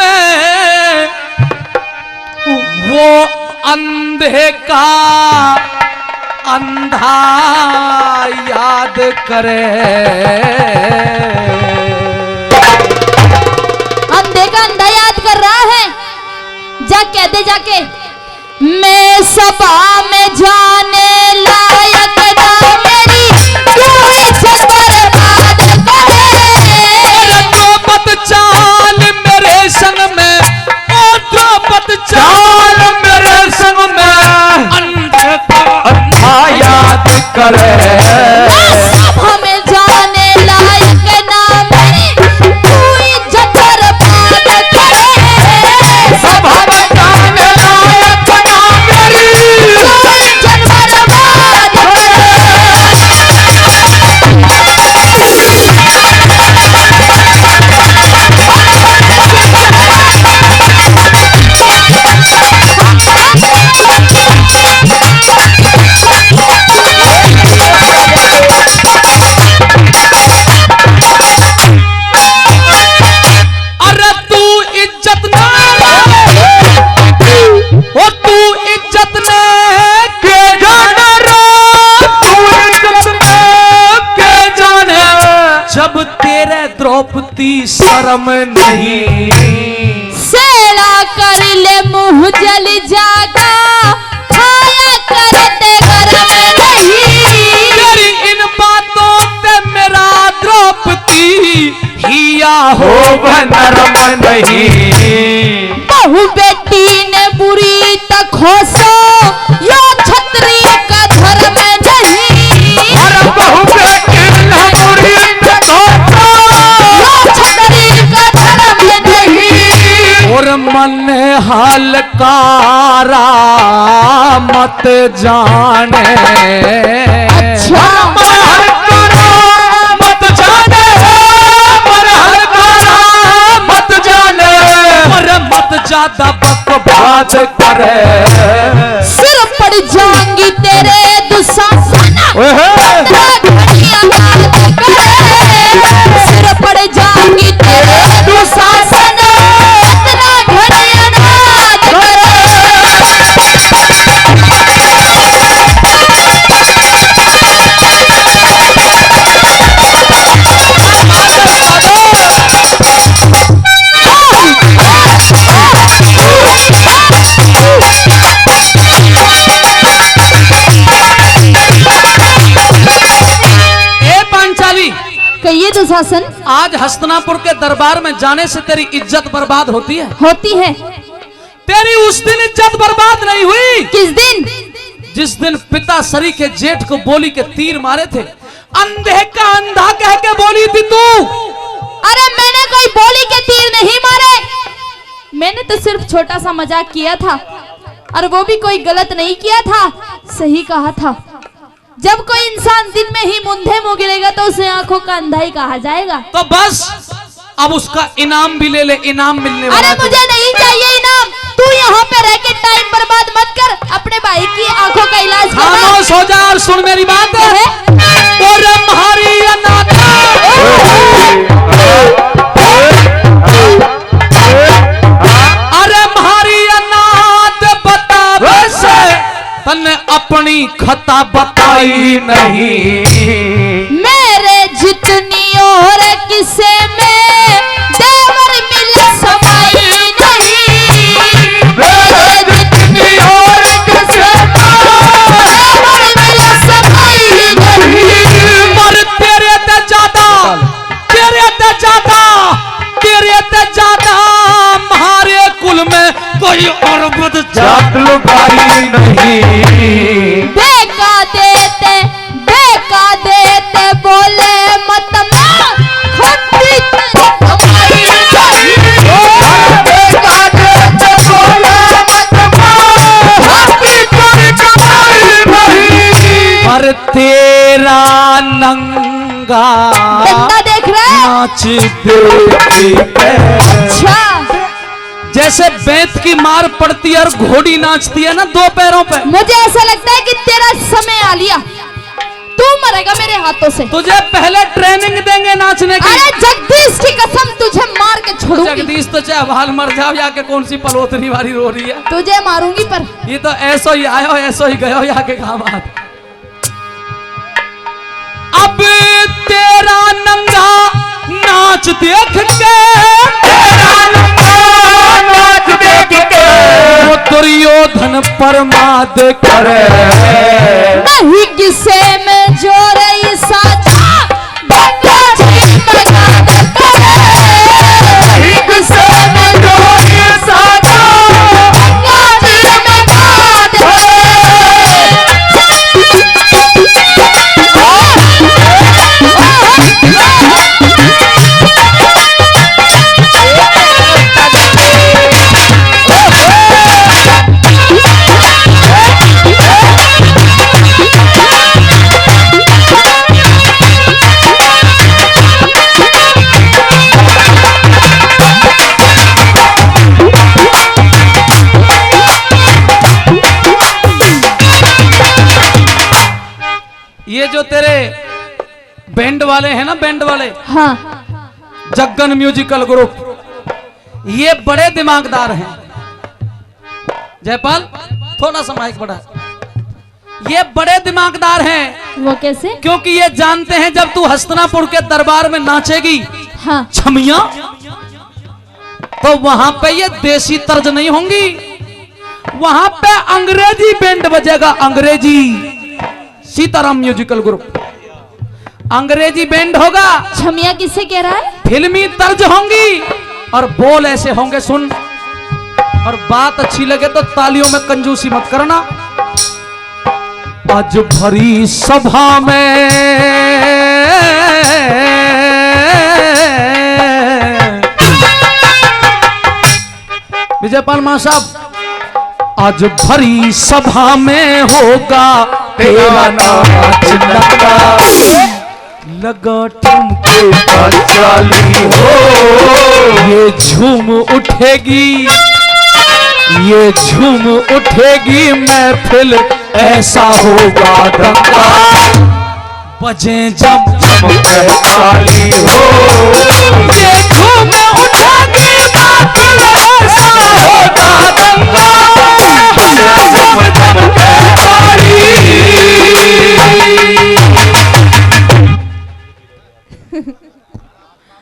में वो अंधे का अंधा याद करे। अंधे का अंधा याद कर रहा है, जा कह दे जाके मैं सभा में जाने लायक ना मेरी तू इज्जत बर्बाद करे। द्रौपद चाल मेरे संग में, ओ द्रौपद चाल मेरे संग में अंधे का अंधा याद करे। सभा में जाने लायक ना मेरी तू इज्जत बर्बाद करे। सभा में जाने लायक ना मेरी तू इज्जत बर्बाद द्रौपदी शर्म नहीं। सेला कर ले मुंह जल जागा, खाया करते घर में नहीं। तेरी इन बातों पे मेरा द्रौपदी हिया हो नरम नहीं। बहु बेटी ने बुरी तखोसो यो क्षत्रिय का धर्म नहीं। अरे बहु बेटी ने बुरी तखोसो और मन हलकारा मत जाने। अच्छा मन हलकारा मत जाने, मन हलकारा मत जाने, पर मत ज्यादा बकवास करे। सिर पड़ जाऊंगी तेरे दुशासन, सिर पड़ जाऊंगी तेरे दुशासन। कहिए दुशासन, आज हस्तिनापुर के दरबार में जाने से तेरी इज्जत बर्बाद होती है? होती है। तेरी उस दिन इज्जत बर्बाद नहीं हुई। किस दिन? जिस दिन पिता सरी के जेठ को बोली के तीर मारे थे। अंधे का अंधा कह के बोली थी तू। अरे मैंने कोई बोली के तीर नहीं मारे, मैंने तो सिर्फ छोटा सा मजाक किया था, और वो भी कोई गलत नहीं किया था, सही कहा था। जब कोई इंसान दिन में ही मुंधे मुंह गिरेगा तो उसे आंखों का अंधा ही कहा जाएगा। तो बस अब उसका इनाम भी ले ले, इनाम मिलने वाला। अरे मुझे नहीं चाहिए इनाम, तू यहाँ पे रह के टाइम बर्बाद मत कर, अपने भाई की आंखों का इलाज कर। खामोश हो जा और सुन मेरी बात है। और हमारी अनाथा अरे हमारी अनाथ बता वैसे तन्ने अपनी खता बताई नहीं। मेरे जितनी और किसे में देवर मिले समाई नहीं। मेरे जितनी और किसे में देवर मिले समाई नहीं। पर तेरे ते ज्यादा, तेरे ते ज्यादा, तेरे ते ज्यादा हमारे कुल में कोई और बदजात लुगाई नहीं। बेका देते बोले मत मार, खुद भी कमाई नहीं। बेका देते बोले मत मार, खुद भी कमाई नहीं। पर तेरा नंगा देख रहे नाच देखते। अच्छा जैसे बेंत की मार पड़ती है और घोड़ी नाचती है ना दो पैरों पे, मुझे ऐसा लगता है कि तेरा समय आ लिया। तू मरेगा मेरे हाथों से। तुझे पहले ट्रेनिंग देंगे नाचने की। अरे जगदीश की कसम तुझे मार के छोड़ूंगी। जगदीश तो चाहे बाल मर जाओ या के कौन सी पलोतनी वाली रो रही है। तुझे मारूंगी पर ये तो ऐसो ही आयो ऐसो ही गयो या के काम आत। अब तेरा नंगा नाच देख के, तेरा नंगा नाच देख के वो दुर्योधन परमाद करे। नहीं किसे में जो रही साचा गंगा जी मगाद करे। नहीं किसे में जो रही साचा गंगा जी मगाद करे। ये जो तेरे बैंड वाले हैं ना, बैंड वाले, हाँ जग्गन म्यूजिकल ग्रुप, ये बड़े दिमागदार हैं। जयपाल थोड़ा सा माइक बढ़ा। ये बड़े दिमागदार हैं। वो कैसे? क्योंकि ये जानते हैं जब तू हस्तिनापुर के दरबार में नाचेगी हाँ छमिया, तो वहां पे ये देसी तर्ज नहीं होंगी, वहां पे अंग्रेजी बैंड बजेगा। अंग्रेजी सीताराम म्यूजिकल ग्रुप अंग्रेजी बैंड होगा। छमिया किसे कह रहा है? फिल्मी तर्ज होंगी और बोल ऐसे होंगे, सुन। और बात अच्छी लगे तो तालियों में कंजूसी मत करना। आज भरी सभा में विजयपाल मां साहब, आज भरी सभा में होगा तेरा नाच लगा, लगा ठुमके पर चाली हो। ये झूम उठेगी, ये झूम उठेगी महफिल, ऐसा होगा दंगा, बजे जब ठुमके चाली हो। ये झूम उठेगी महफिल, ऐसा होगा दंगा, बजे जब ठुमके चाली।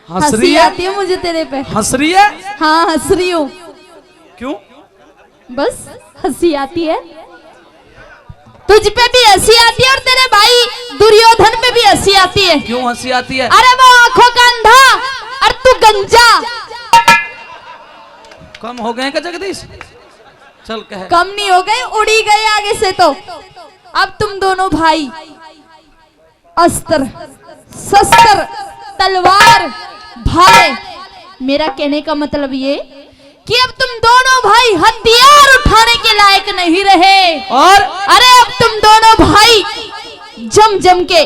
हंस रही हंसी है? आती है मुझे तेरे पे। हंस रही है? हाँ हंस रही हूँ, क्यों? बस हंसी आती है। तुझ पे भी हंसी आती है और तेरे भाई दुर्योधन पे भी हंसी आती है। क्यों हंसी आती है? अरे वो आंखों का अंधा और तू गंजा। कम हो गए क्या जगदीश? चल कह। कम नहीं हो गए, उड़ी गए आगे से तो। अब तुम दोनों भाई अस्त्र शस्त्र तलवार भाले, मेरा कहने का मतलब ये कि अब तुम दोनों भाई हथियार उठाने के लायक नहीं रहे। और अरे अब तुम दोनों भाई जम जम के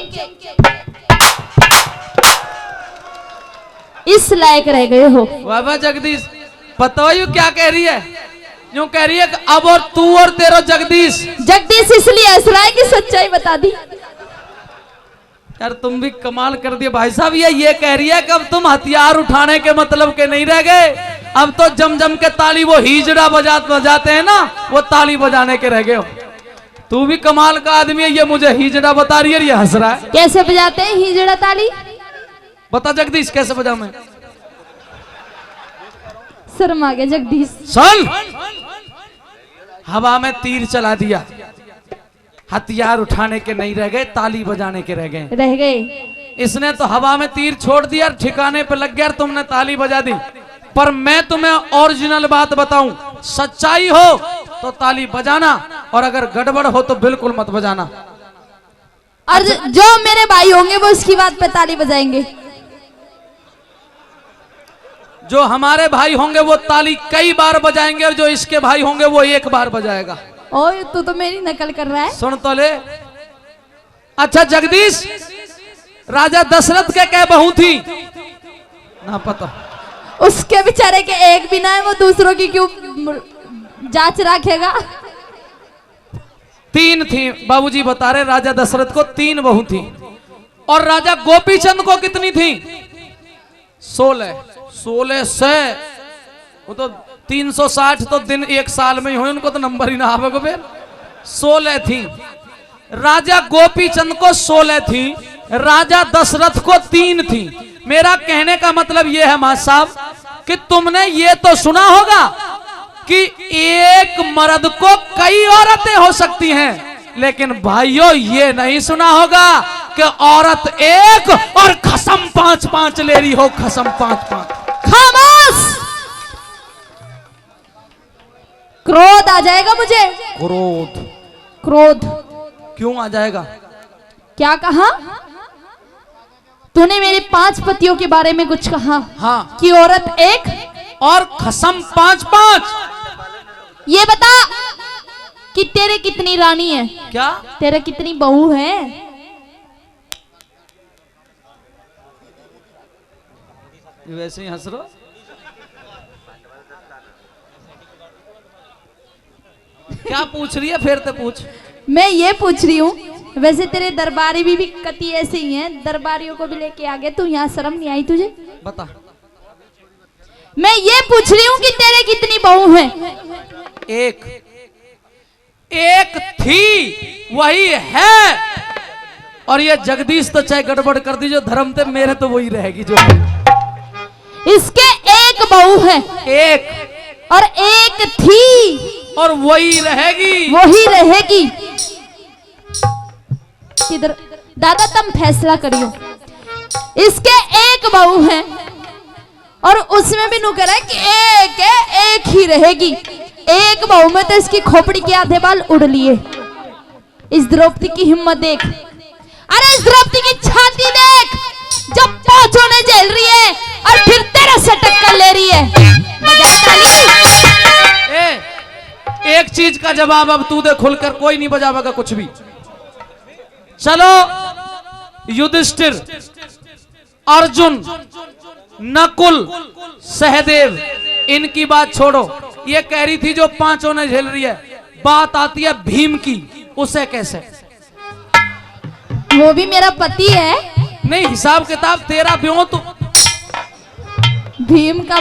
इस लायक रह गए हो। बाबा जगदीश बताओ यू क्या कह रही है? यूं कह रही है कि अब और तू और तेरा जगदीश। जगदीश इसलिए हंस रहा है कि सच्चाई बता दी। यार तुम भी कमाल कर दिए भाई साहब। ये कह रही है कि अब तुम हथियार उठाने के मतलब के नहीं रह गए, अब तो जम जम के ताली वो हिजड़ा बजाते हैं ना, वो ताली बजाने के रह गए हो। तू भी कमाल का आदमी है। ये मुझे हिजड़ा बता रही है, ये हंस रहा है। कैसे बजाते हैं हिजड़ा ताली? बता जगदीश कैसे बजा मैं? शर्म आ गया जगदीश। सुन, हवा में तीर चला दिया, हथियार उठाने के नहीं रह गए, ताली बजाने के रह गए। रह गए। इसने तो हवा में तीर छोड़ दिया, ठिकाने पे लग गया, तुमने ताली बजा दी। पर मैं तुम्हें ओरिजिनल बात बताऊं, सच्चाई हो तो ताली बजाना, और अगर गड़बड़ हो तो बिल्कुल मत बजाना। और जो मेरे भाई होंगे वो इसकी बात पे ताली बजाएंगे। जो हमारे भाई होंगे वो ताली कई बार बजाएंगे, और जो इसके भाई होंगे वो एक बार बजाएगा। ओए तू तो मेरी नकल कर रहा है। सुन तो ले। अच्छा जगदीश, राजा दशरथ के क्या बहू थी? ना पता। उसके बेचारे के एक भी ना है, वो दूसरों की क्यों जांच रखेगा? 3 थी। बाबूजी बता रहे राजा दशरथ को 3 बहू थी। और राजा गोपीचंद को कितनी थी? 16 से वो तो 360 तो दिन एक साल में ही हुए, उनको तो नंबर ही ना आवे फिर। 16 थी। राजा गोपीचंद को 16 थी, राजा दशरथ को 3 थी। मेरा कहने का मतलब यह है मां साहब कि तुमने ये तो सुना होगा कि एक मर्द को कई औरतें हो सकती हैं, लेकिन भाइयों ये नहीं सुना होगा कि औरत एक और खसम 5-5 ले रही हो। खसम 5-5। खामोश! क्रोध आ जाएगा मुझे। क्रोध क्यों आ जाएगा? क्या कहा तूने? मेरे 5 पतियों के बारे में कुछ कहा? हाँ। कि औरत एक और खसम 5-5। ये बता कि तेरे कितनी रानी है? क्या? तेरे कितनी बहू है? वैसे ही हंस रहा। क्या पूछ रही है? फिर तो पूछ। मैं ये पूछ रही हूँ, वैसे तेरे दरबारी भी कति ऐसे ही हैं, दरबारियों को भी लेके आ गए तू, यहाँ शर्म नहीं आई तुझे? बता। मैं ये पूछ रही हूँ कि तेरे कितनी बहू हैं? एक थी, वही है। और ये जगदीश तो चाहे गड़बड़ कर दी, जो धर्म थे मेरे तो वही रहेगी जो है। इसके एक बहू है। एक और एक थी और वही रहेगी। वही रहेगी। किधर दादा तुम फैसला करियो। इसके एक बहू है और उसमें भी नुकर है कि एक है, एक ही रहेगी। एक बहू में तो इसकी खोपड़ी के आधे बाल उड़ लिए। इस द्रौपदी की हिम्मत देख। अरे इस द्रौपदी की छाती देख, जब पांचों ने झेल रही है और फिर तेरा से टक्कर ले रही है। बजा ताली। एक चीज का जवाब अब तू दे खुलकर, कोई नहीं बजावेगा कुछ भी। चलो युधिष्ठिर, अर्जुन, नकुल, सहदेव, इनकी बात छोड़ो। ये कह रही थी जो 5 ने झेल रही है। बात आती है भीम की, उसे कैसे? वो भी मेरा पति है। नहीं, हिसाब किताब तेरा ब्यों तो भीम का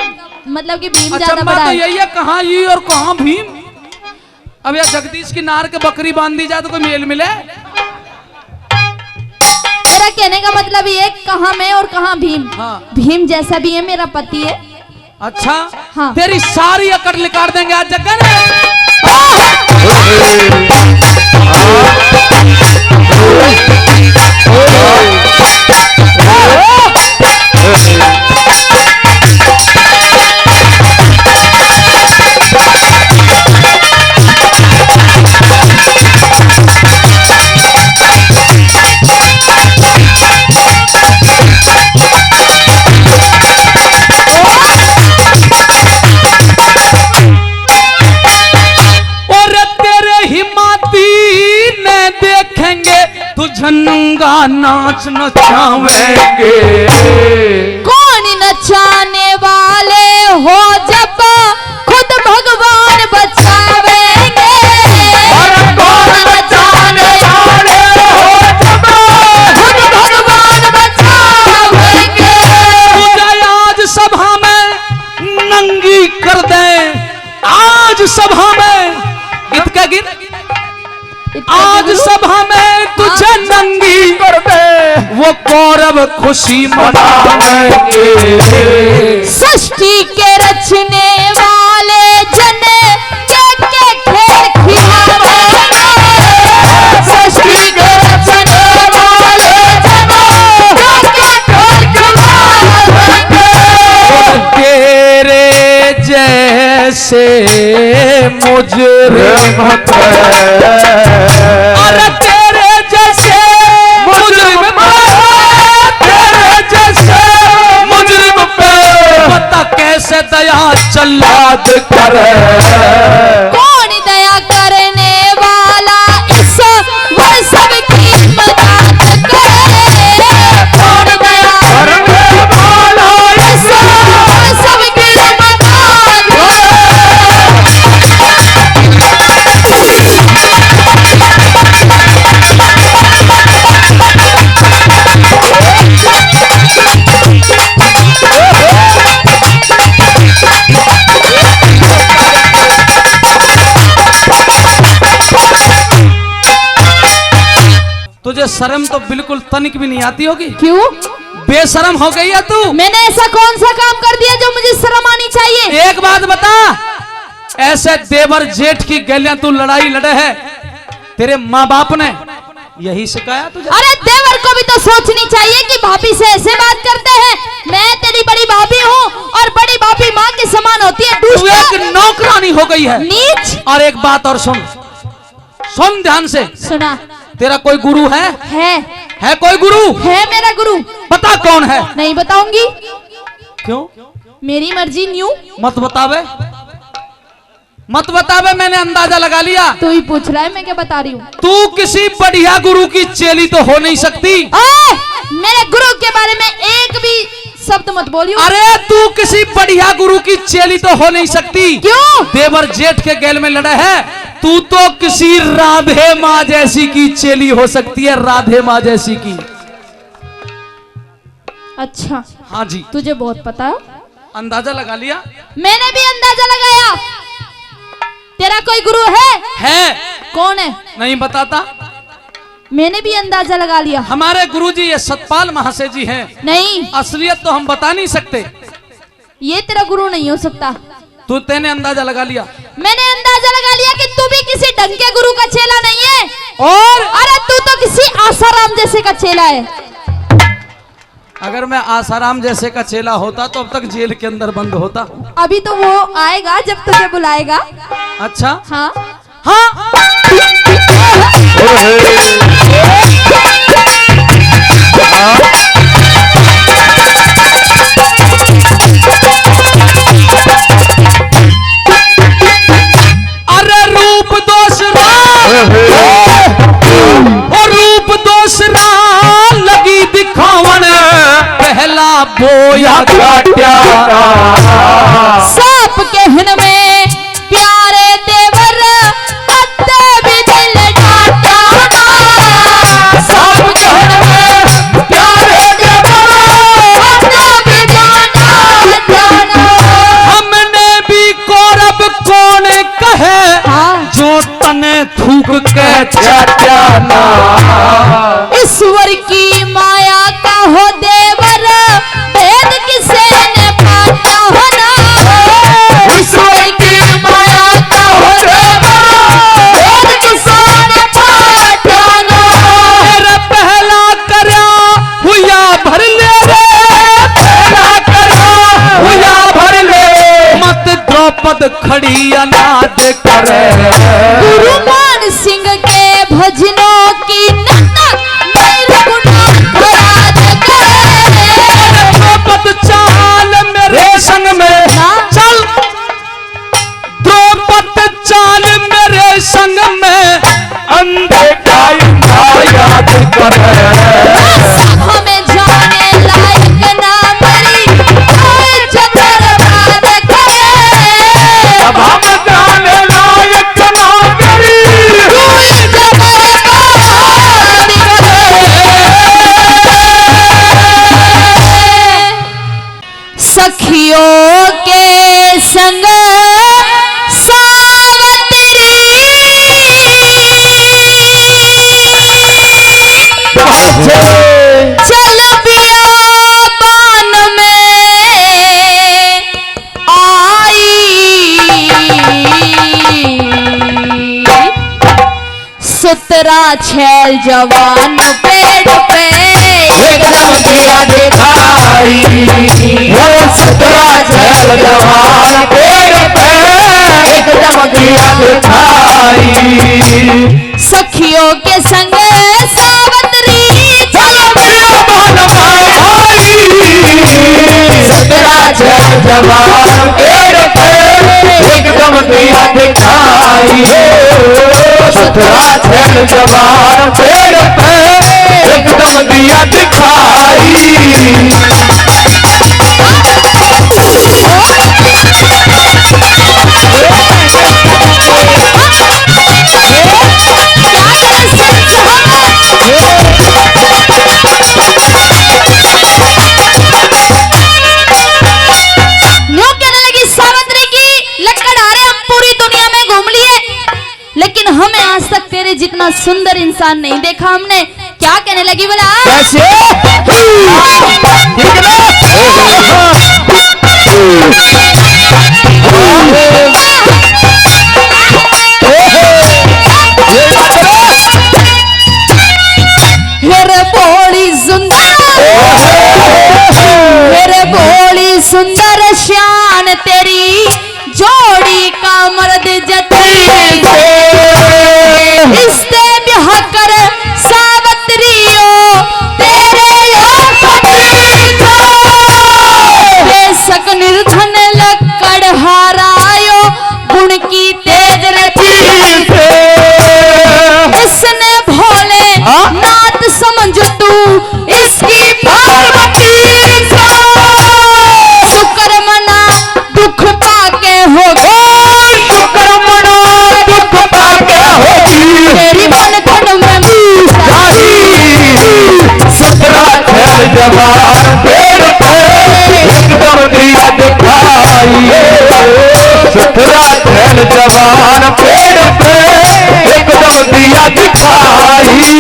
मतलब कि भीम ज्यादा बड़ा तो है। यही है, कहाँ ये और कहाँ भीम। अब यार जगदीश की नार के बकरी बांध दी जाए तो कोई मेल मिले? मेरा कहने का मतलब ये, कहाँ मैं और कहाँ भीम। हाँ। भीम जैसा भी है मेरा पति है। अच्छा। हाँ। तेरी सारी अकड़ निकाल देंगे आज जगन। झंगा नाच नचावेंगे। कौन नचाने वाले हो जब खुद भगवान बचावेंगे। कौन नचाने वाले हो जब खुद भगवान बचावेंगे। तुझे आज सभा में नंगी कर दे। आज सभा में इतका गिर, आज सभा में तुझे नंगी कर दे। वो कौरव खुशी मनाएंगे। सृष्टि के रचने वाले जन के खेल खिलावेंगे। सृष्टि के रचने वाले जन के खेल खिलावेंगे। तेरे जैसे मुजरिम अरे तेरे जैसे मुजरिम, तेरे जैसे मुजरिम पे पता कैसे दया जल्लाद करे। कौन दया करने वाला इस सब की मदद करे। कौन दया करने वाला इस सब की मदद करे। शर्म तो बिल्कुल तनिक भी नहीं आती होगी। क्यों? बेशरम हो गई है तू। मैंने ऐसा कौन सा काम कर दिया जो मुझे शर्म आनी चाहिए? एक बात बता, ऐसे देवर जेठ की गलियां तू लड़ाई लड़े है, तेरे माँ बाप ने यही सिखाया तुझे? अरे देवर को भी तो सोचनी चाहिए कि भाभी से ऐसे बात करते हैं। मैं तेरी बड़ी भाभी हूँ और बड़ी भाभी माँ के समान होती है। तू एक नौकरानी हो गई है। नीच। और एक बात और सुन, सुन ध्यान से। सुना। तेरा कोई गुरु है? है कोई गुरु? है मेरा गुरु। बता कौन है? नहीं बताऊंगी। क्यों? मेरी मर्जी। न्यू मत बतावे, मत बतावे, मैंने अंदाजा लगा लिया। तू ही पूछ रहा है, मैं क्या बता रही हूँ। तू किसी बढ़िया गुरु की चेली तो हो नहीं सकती। मेरे गुरु के बारे में एक भी शब्द मत बोलियो। अरे तू किसी बढ़िया गुरु की चेली तो हो नहीं सकती। क्यों? देवर जेठ के गैल में लड़ा है, तू तो किसी राधे माँ जैसी की चेली हो सकती है, राधे माँ जैसी की। अच्छा। हाँ जी। तुझे बहुत पता है। अंदाजा लगा लिया? मैंने भी अंदाजा लगाया। तेरा कोई गुरु है? कौन है? नहीं बताता। मैंने भी अंदाजा लगा लिया। हमारे गुरुजी ये सतपाल महाशय जी हैं। नहीं, असलियत तो हम बता नहीं सकते। ये तेरा गुरु नहीं हो सकता। तेने अंदाजा लगा लिया? मैंने अंदाजा लगा लिया कि तू भी किसी ढंग के गुरु का चेला नहीं है। और अरे तू तो किसी आसाराम जैसे का चेला है। अगर मैं आसाराम जैसे का चेला होता तो अब तक जेल के अंदर बंद होता। अभी तो वो आएगा जब तुझे बुलाएगा। अच्छा। हाँ हाँ। अरे रूप दोष और रूप दोष लगी दिखावन, पहला बोया सांप कहन में प्यारे देवर पत्ते भी दिल डाटा। सांप कहन में प्यारे देवर पत्ते भी जाना। हमने भी कौरव कौन कहे, जो तने थूक के चाटाना। ईश्वर की माया का हो देवर, भेद किसे ने पाता होना। ईश्वर की माया का हो देवर, भेद किसे ने पाता होना। मेरा पहला करया हुआ भर ले रे, पहला करया हुआ भर ले, मत द्रौपद खड़ी अनाद करे। गुरु मान सिंह के भजनों की नटक द्रौपद चाल मेरे संग में चल, द्रौपद चाल मेरे संग में, अंधे का याद कर। हमें जाने लायक ना मरी, चतर बात करे। अब हम जाने लायक ना करी, सखियों के संग सावतरी, चल बियाबान में आई, सुतरा छैल जवान पेड़ पे एकदम दिया दिखाई, वो सुतरा छैल जवान पेड़ पे एकदम दिया दिखाई। सखियों के संग सावतरी, चल बियाबान में आई, सुतरा छैल जवान पेड़ पे एकदम दिया दिखाई। सुतरा छैल जवान पेड़ पे एकदम दिया दिखाई। लेकिन हमें आज तक तेरे जितना सुंदर इंसान नहीं देखा हमने। क्या कहने लगी बोला? कैसे? ठीक ना? मेरे बोली सुंदर, मेरे बोली सुंदर शान तेरी जोड़ी का मर्द जतरी इससे ब्याह कर सावत्रियो तेरे बेशक निर्धन लक्कड़ हारायो गुण की तेज रची इसने भोले नाथ समझ तू इसकी पार्वती शुक्र मना दुख पाके होगी, शुक्र मना दुख पाके होगी, तेरी मन खंड में सुतरा खेल जवान पेड़ पे एकदम दिया दिखाई, सुतरा खेल जवान पेड़ पे एकदम दिया दिखाई।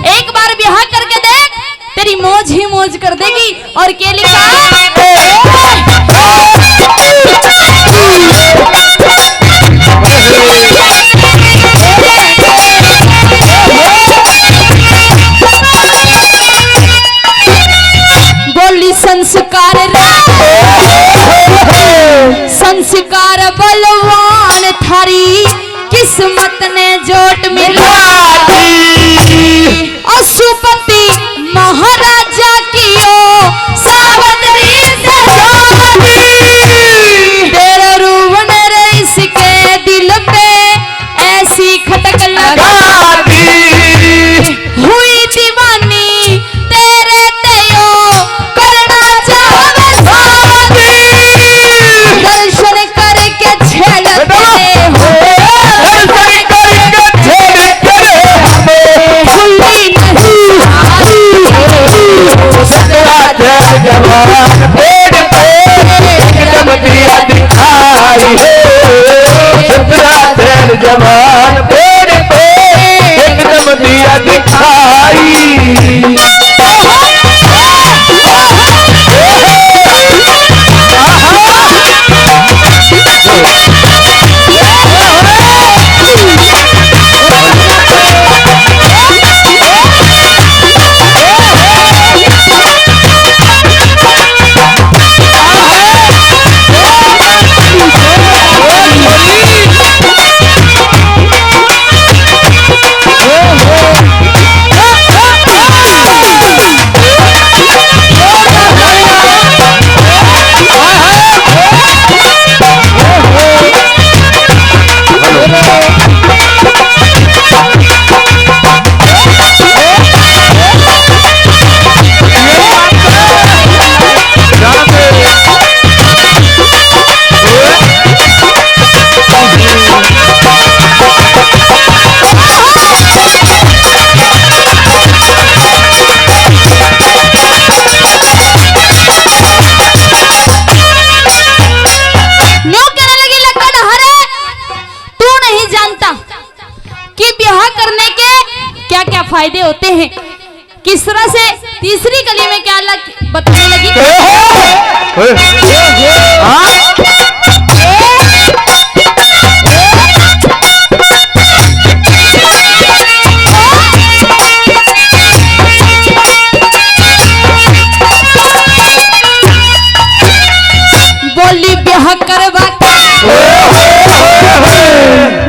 एक बार ब्याह करके देख तेरी मौज ही मौज कर देगी। और क्या लिखा? बोली संस्कार संस्कार बलवान थारी किस्मत ने जोट मिला अशुपति महाराजा की ओ सावत्री से तेरा रूवन रईस के दिल पे ऐसी खटक लगा हुई दीवानी तेरे तेयो करना चाहवे दर्शन करके छेड़ते हो जवान पेड़ पे एकदम दिया दिखाई, सुतरा खेल जवान पेड़ पे एकदम दिया दिखाई। फायदे होते हैं। किस तरह से तीसरी गली में क्या बताने लगी?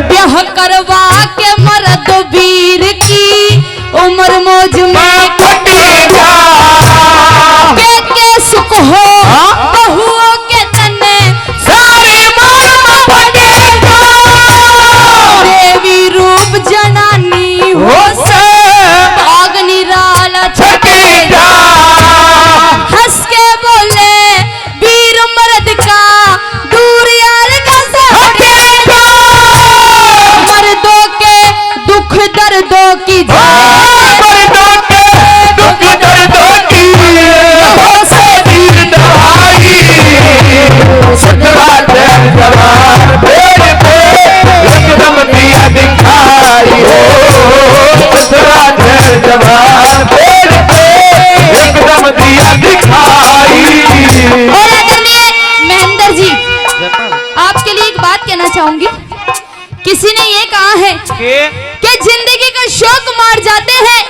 ब्याह करवा के मर्द वीर की उम्र मौज में कटेगा के सुख हो बहुओं के तने सारे मार पड़ेगा देवी रूप जनानी हो से आग निराला छटेगा हंस के बोले वीर मर्द का दूर यार का से हटेगा मर्दों के दुख दर्दों की मर्दों के दुख दर्दों की से दीन दहाई सतरा जल जवान पेड़ पे एकदम दिया दिखाई हो सतरा जल जवान पेड़ पे एकदम दिया दिखाई। और आदरणीय महेंद्र जी आपके लिए एक बात कहना चाहूंगी। किसी ने ये कहा है कि जिंदगी का शौक मार जाते हैं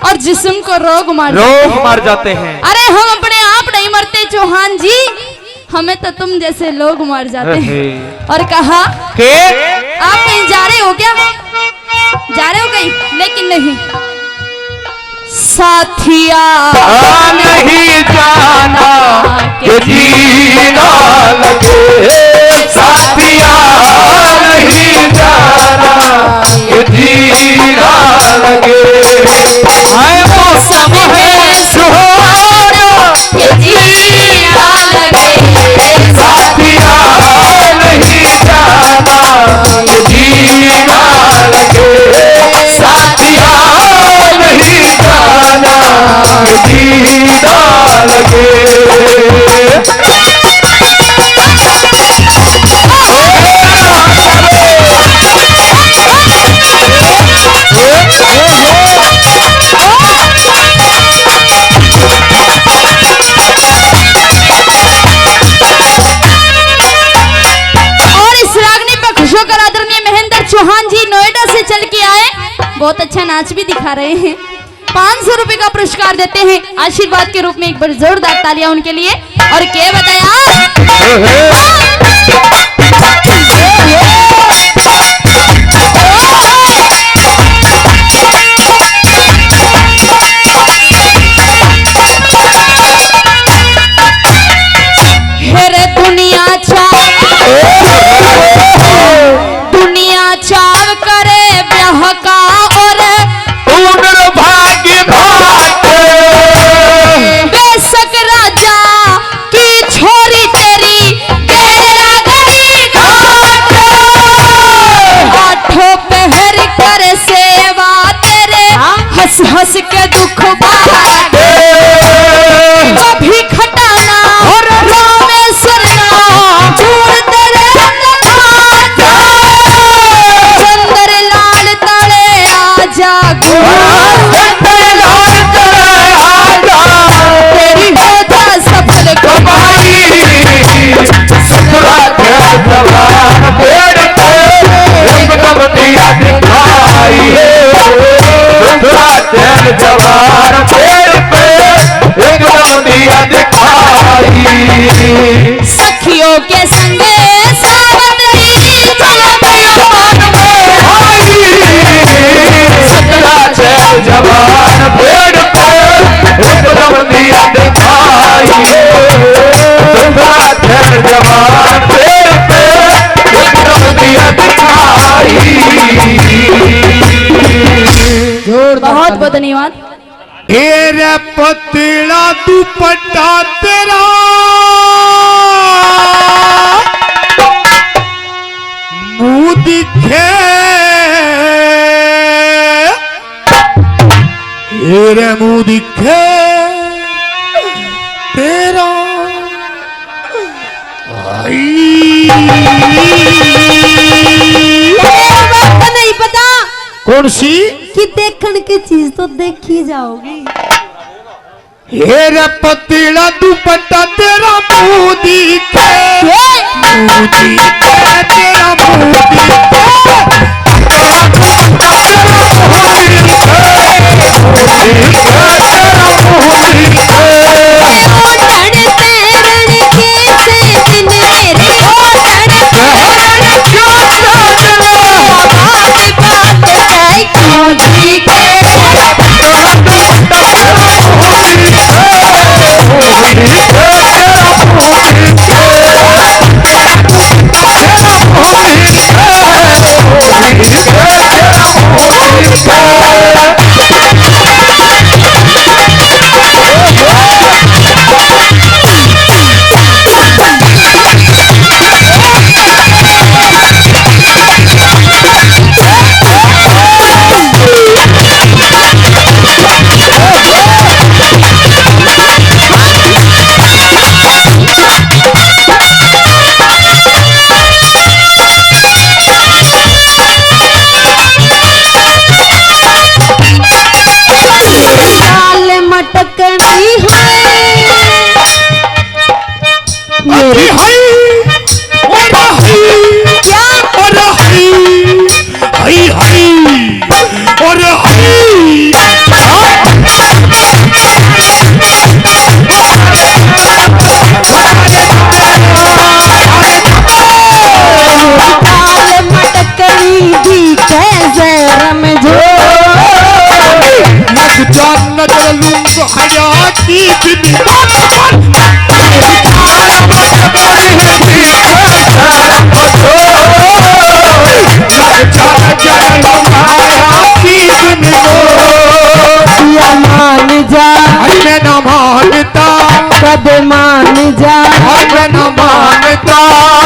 और जिस्म को रोग मार जाते हैं। अरे हम अपने आप नहीं मरते चौहान जी, हमें तो तुम जैसे लोग मार जाते हैं। और कहा के आप कहीं जा रहे हो क्या? जा रहे हो कहीं? लेकिन नहीं साथिया नहीं जाना कि जीना लगे साथिया नहीं जाना कि जीना लगे हाय मौसम है सुहाना ये जीना लगे साथिया नहीं जाना कि जीना लगे साथिया नहीं जाना कि जीना लगे। चौहान जी नोएडा से चल के आए, बहुत अच्छा नाच भी दिखा रहे हैं। 500 रुपए का पुरस्कार देते हैं आशीर्वाद के रूप में। एक बार जोरदार तालियां उनके लिए। और क्या बताया दुनिया चाव करे ब्याह का और भाग्य बेशक राजा की छोरी तेरी गहरा गई घाट आठों पहर कर सेवा तेरे हंस हंस के दुख बांटे कभी खटाना और रामेश्वर नाम दूर तेरे चंद्र लाल तले आजा तेरी होता सफल कमाई जवान पेड़ पे एकदम दिया दिखाई सखियों के संगे सावन रही जवान पेड़ पे एकदम दिया दिखाई जवान पेड़ पे एकदम दिया दिखाई। बहुत बहुत धन्यवाद। तेरे पतला दुपट्टा तेरा मुंह दिखे तेरे मुंह दिखे तेरा नहीं पता कौन सी कि देखने की चीज तो देखी जाओगी। हेरा पतला दुपट्टा तेरा मुंह दिखे मुंह दिखे तेरा मुंह रण के से दिन मेरे अरे हाय और हाय क्या और हाय और ताल मटकरी भी कैसे रमझो जान नजर लूंगा हया की बिन मान जा मैं न मानता कब मान जा मैं न मानता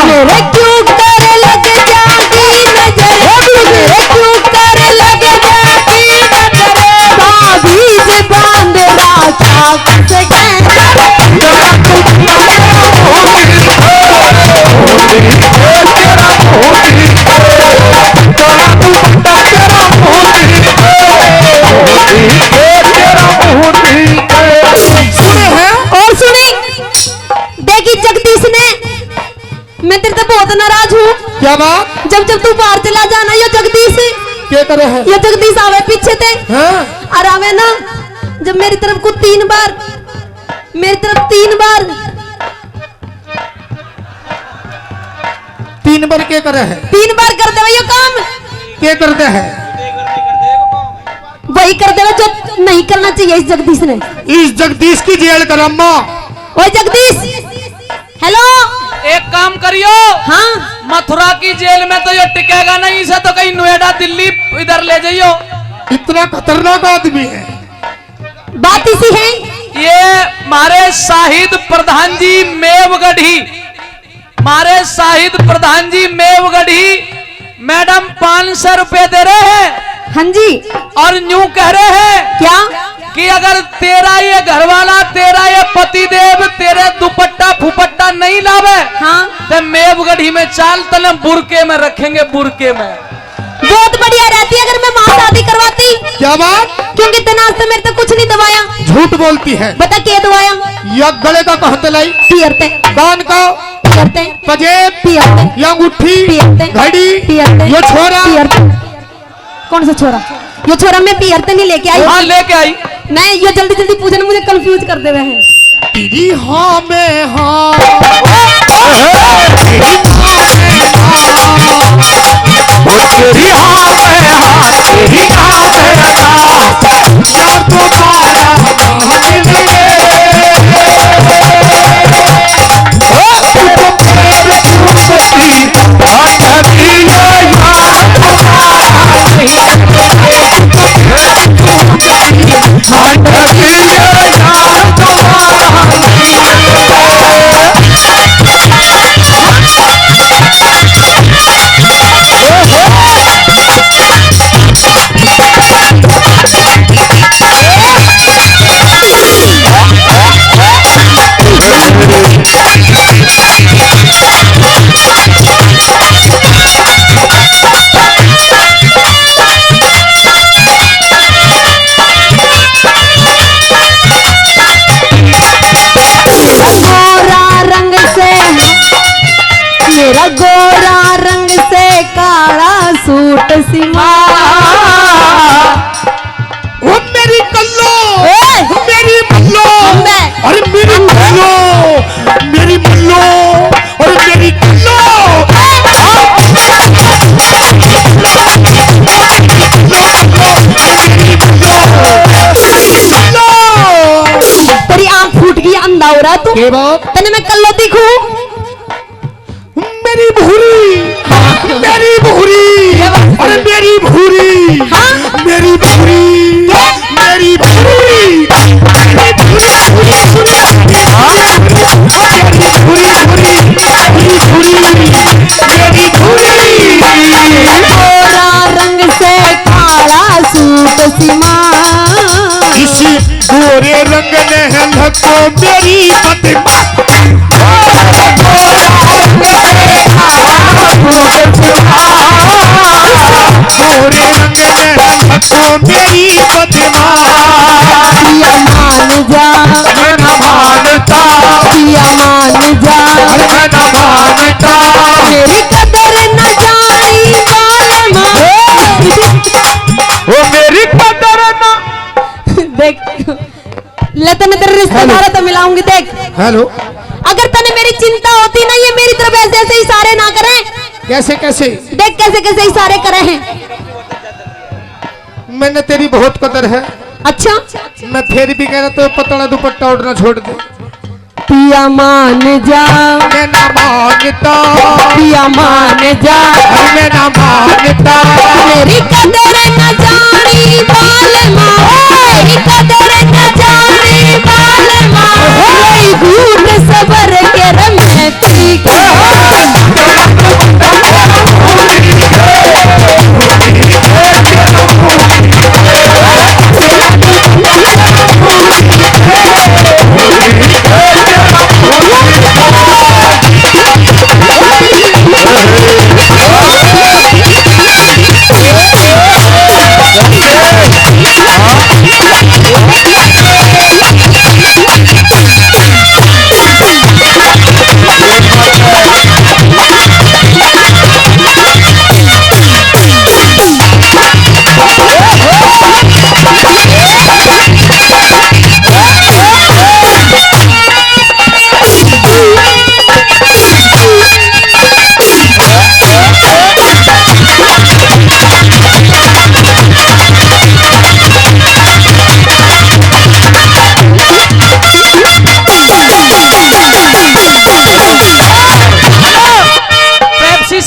मेरे क्यों कर लग जाती नजर मेरे क्यों कर लग जाती नजर ताबीज बांध राखा से और सुनी देखी जगदीश ने मैं तेरे से बहुत नाराज हूँ क्या बात जब जब तू बाहर चला जाना ये जगदीश क्या करे है ये जगदीश आवे पीछे थे हाँ? और आवे ना जब मेरी तरफ को तीन बार क्या करे है 3 बार कर देवे ये काम क्या करते हैं वही कर देवे जो नहीं करना चाहिए इस जगदीश ने इस जगदीश की जेल कर अम्मा ओए जगदीश हेलो एक काम करियो हाँ मथुरा की जेल में तो ये टिकेगा नहीं इसे तो कहीं नोएडा दिल्ली इधर ले जाइयो इतना खतरनाक आदमी है बात इसी है ये हमारे शाहिद प्रधान जी मेवगढ़ी मैडम 500 रुपए दे रहे हैं हाँ जी और यूं कह रहे हैं क्या कि अगर तेरा ये घरवाला तेरा ये पतिदेव तेरे दुपट्टा फुपट्टा नहीं लावे हाँ तो मेवगढ़ी में चाल तले बुरके में रखेंगे बुरके में बहुत बढ़िया रहती अगर मैं मां शादी करवाती क्या बात क्योंकि तनाज से मेरे तो कुछ नहीं दवाया झूठ बोलती है बता क्या दवाया या गले का कहते लाई पियरते कान का पियरते पजेब पियरते या अंगूठी पियरते घड़ी पियरते ये छोरा पियरते कौन सा छोरा ये छोरा मैं पियरते नहीं लेके आई हाँ लेके आई नहीं ये जल्दी जल्दी पूछने मुझे कंफ्यूज कर दे रहे हैं तेरी हाँ में हाँ तेरी हाँ में हाँ तेरी हाँ में हाँ जब तुम्हारा मेरा गोरा रंग से काला सूट सिमा वो मेरी कल्लो ए! मेरी मल्लो मैं। अरे मेरी मल्लो मेरी मल्लो और मेरी कल्लो तेरी आंख फूट गई अंधा हो रहा तू के बात तने मैं कल्लो दिखूं मेरी भूरी मेरी भूरी अरे मेरी भूरी हाँ? मेरी भूरी मेरी भूरी गोरा रंग से काला सूट सिमा इस गोरे रंग ने लको मेरी पतिमा गोरे रंग ने लको मेरी पतिमा पिया मान जा मैं न मानता पिया मान जा रिश्तेदारों तो मिलाऊंगी। देख हेलो, अगर तने मेरी चिंता होती ना, ये मेरी तरफ ऐसे ऐसे इशारे ना करें। कैसे कैसे? देख कैसे कैसे इशारे करे हैं। मैंने तेरी बहुत कदर है। अच्छा मैं फिर भी कह रहा तो पतला दुपट्टा उड़ना छोड़ दे। पिया मान जा, मैं ना मांगता, पिया मान जा, मैं ना मांगता। मेरी कदर न जानी बालमा, मेरी कदर न जानी बालमा, कोई झूठ सबर के रमती का।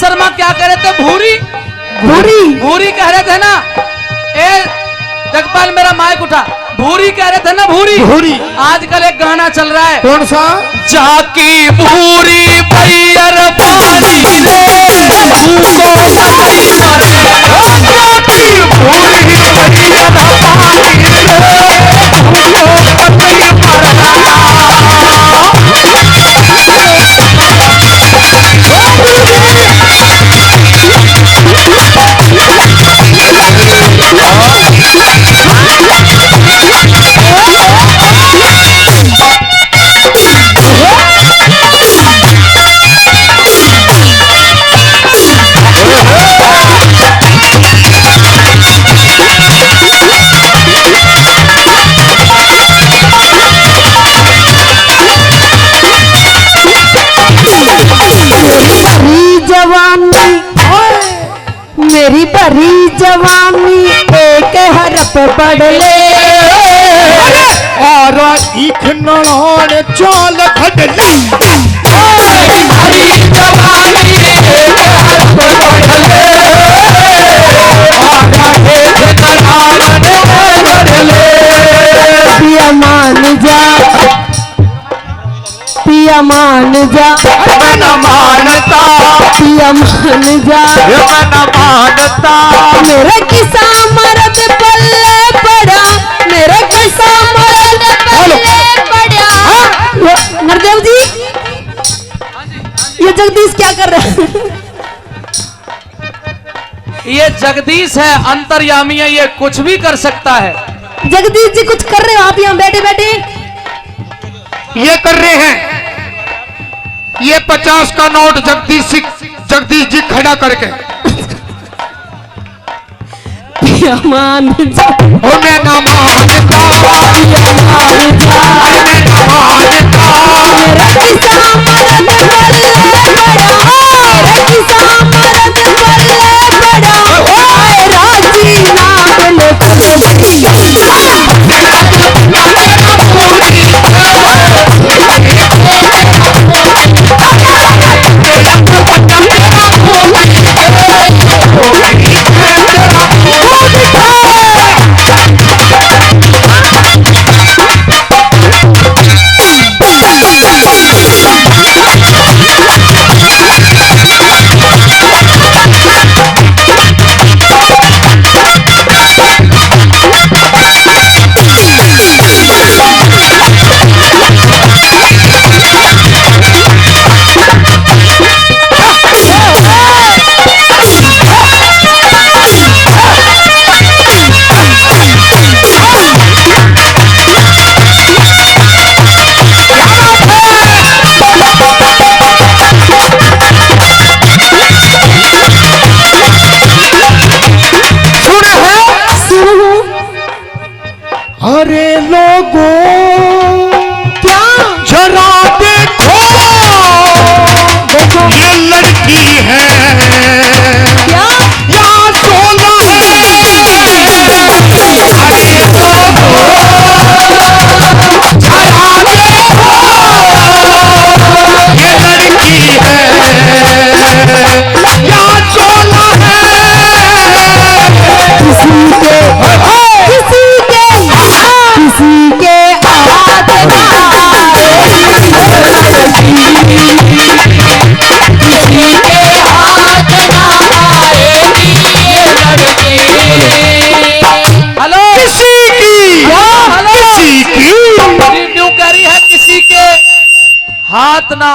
शर्मा क्या कह रहे थे? भूरी भूरी भूरी कह रहे थे ना। ए जगपाल मेरा माइक उठा। भूरी कह रहे थे ना, भूरी भूरी। आजकल एक गाना चल रहा है। कौन सा? जाकी भूरी पैर पानी रे, तुमको बताई मारे। जाकी भूरी पैर पानी रे, तुमको बताई मारे। मेरी भरी जवानी एक हरप पढ़ ले, और इख नलान चाल खड़ ले। भरी जवानी एक हरप पढ़ ले, और पढ़ ले। पिया मान जा, पिया मान जा, मैं न मानता, पिया मान जा, मैं न मानता। मेरा किसा मर्द पल्ले पड़ा, मेरा किसा मर्द पल्ले पड़ा। नरदेव जी, ये जगदीश क्या कर रहे हैं? ये जगदीश है, अंतर्यामी है, ये कुछ भी कर सकता है। जगदीश जी कुछ कर रहे हो आप यहाँ बैठे बैठे? ये कर रहे हैं। ये 50 का नोट जगदीश जी खड़ा करके। पिया मान जा, ओ मैं ना मानता, पिया मान जा, मैं ना मानता। मेरा किसा मर्द पल्ले पड़ा, मेरा किसा मर्द पल्ले पड़ा। ओए राजी नाम ले